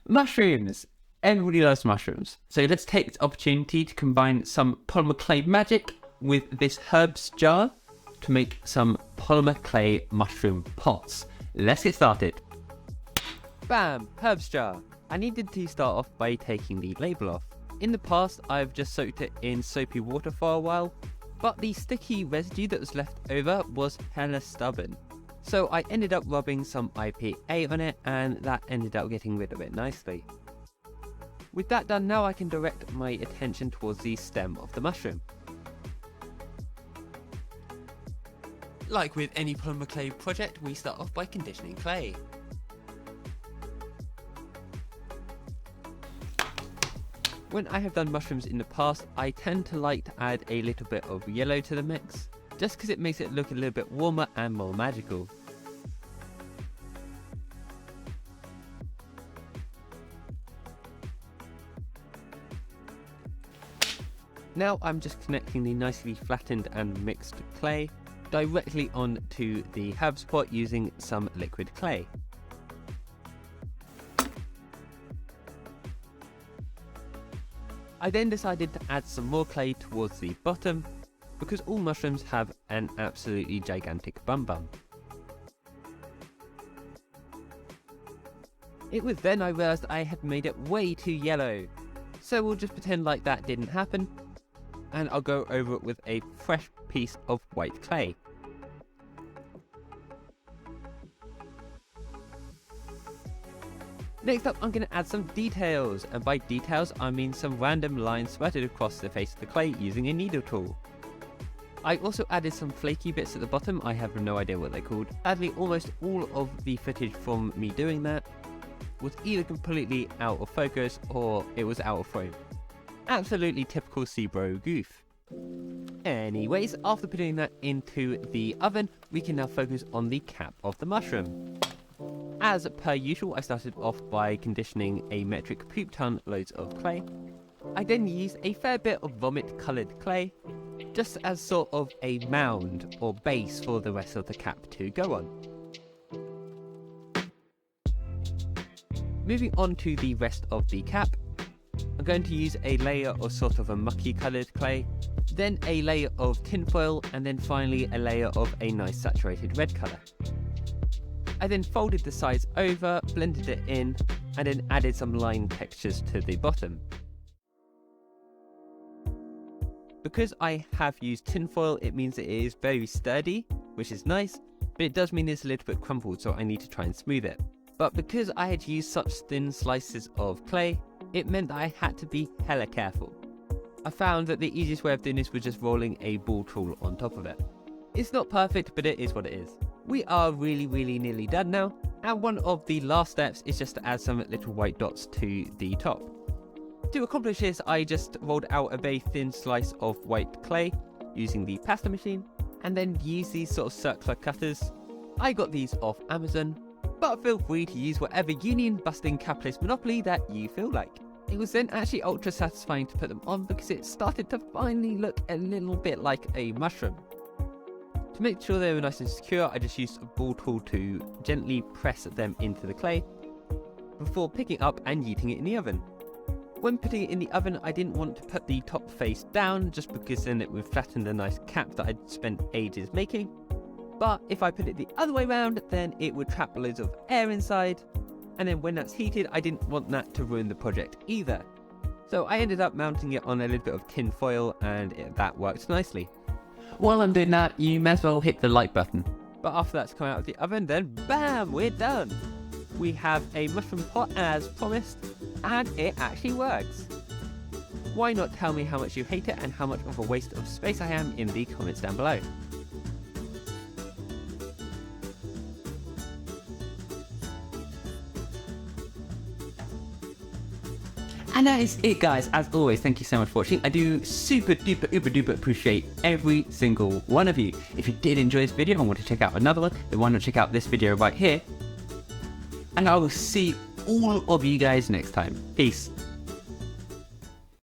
Mushrooms! Everybody loves mushrooms. So let's take this opportunity to combine some polymer clay magic with this herbs jar to make some polymer clay mushroom pots. Let's get started. Bam! Herbs jar. I needed to start off by taking the label off. In the past, I've just soaked it in soapy water for a while, but the sticky residue that was left over was hella stubborn. So I ended up rubbing some IPA on it, and that ended up getting rid of it nicely. With that done, now I can direct my attention towards the stem of the mushroom. Like with any polymer clay project, we start off by conditioning clay. When I have done mushrooms in the past, I tend to like to add a little bit of yellow to the mix, just because it makes it look a little bit warmer and more magical. Now I'm just connecting the nicely flattened and mixed clay directly onto the herbs pot using some liquid clay. I then decided to add some more clay towards the bottom because all mushrooms have an absolutely gigantic bum. It was then I realised I had made it way too yellow, so we'll just pretend like that didn't happen, and I'll go over it with a fresh piece of white clay. Next up, I'm going to add some details, and by details I mean some random lines splattered across the face of the clay using a needle tool. I also added some flaky bits at the bottom. I have no idea what they're called. Sadly, almost all of the footage from me doing that was either completely out of focus or it was out of frame. Absolutely typical Seabro goof. Anyways, after putting that into the oven, we can now focus on the cap of the mushroom. As per usual, I started off by conditioning a metric poop ton loads of clay. I then used a fair bit of vomit coloured clay, just as sort of a mound or base for the rest of the cap to go on. Moving on to the rest of the cap, I'm going to use a layer of sort of a mucky coloured clay, then a layer of tinfoil, and then finally a layer of a nice saturated red colour. I then folded the sides over, blended it in, and then added some line textures to the bottom. Because I have used tinfoil, it means it is very sturdy, which is nice, but it does mean it's a little bit crumpled, so I need to try and smooth it. But because I had used such thin slices of clay, it meant that I had to be hella careful. I found that the easiest way of doing this was just rolling a ball tool on top of it. It's not perfect, but it is what it is. We are really nearly done now, and one of the last steps is just to add some little white dots to the top. To accomplish this, I just rolled out a very thin slice of white clay using the pasta machine, and then used these sort of circular cutters. I got these off Amazon, but feel free to use whatever union-busting capitalist monopoly that you feel like. It was then actually ultra satisfying to put them on because it started to finally look a little bit like a mushroom. To make sure they were nice and secure, I just used a ball tool to gently press them into the clay before picking up and yeeting it in the oven. When putting it in the oven, I didn't want to put the top face down just because then it would flatten the nice cap that I'd spent ages making. But if I put it the other way around, then it would trap loads of air inside, and then when that's heated, I didn't want that to ruin the project either. So I ended up mounting it on a little bit of tin foil, and that worked nicely. While I'm doing that, you may as well hit the like button. But after that's come out of the oven, then bam, we're done! We have a mushroom pot as promised, and it actually works. Why not tell me how much you hate it and how much of a waste of space I am in the comments down below. And that is it, guys. As always, thank you so much for watching. I do super duper uber duper appreciate every single one of you. If you did enjoy this video and want to check out another one, then why not check out this video right here. And I will see all of you guys next time. Peace.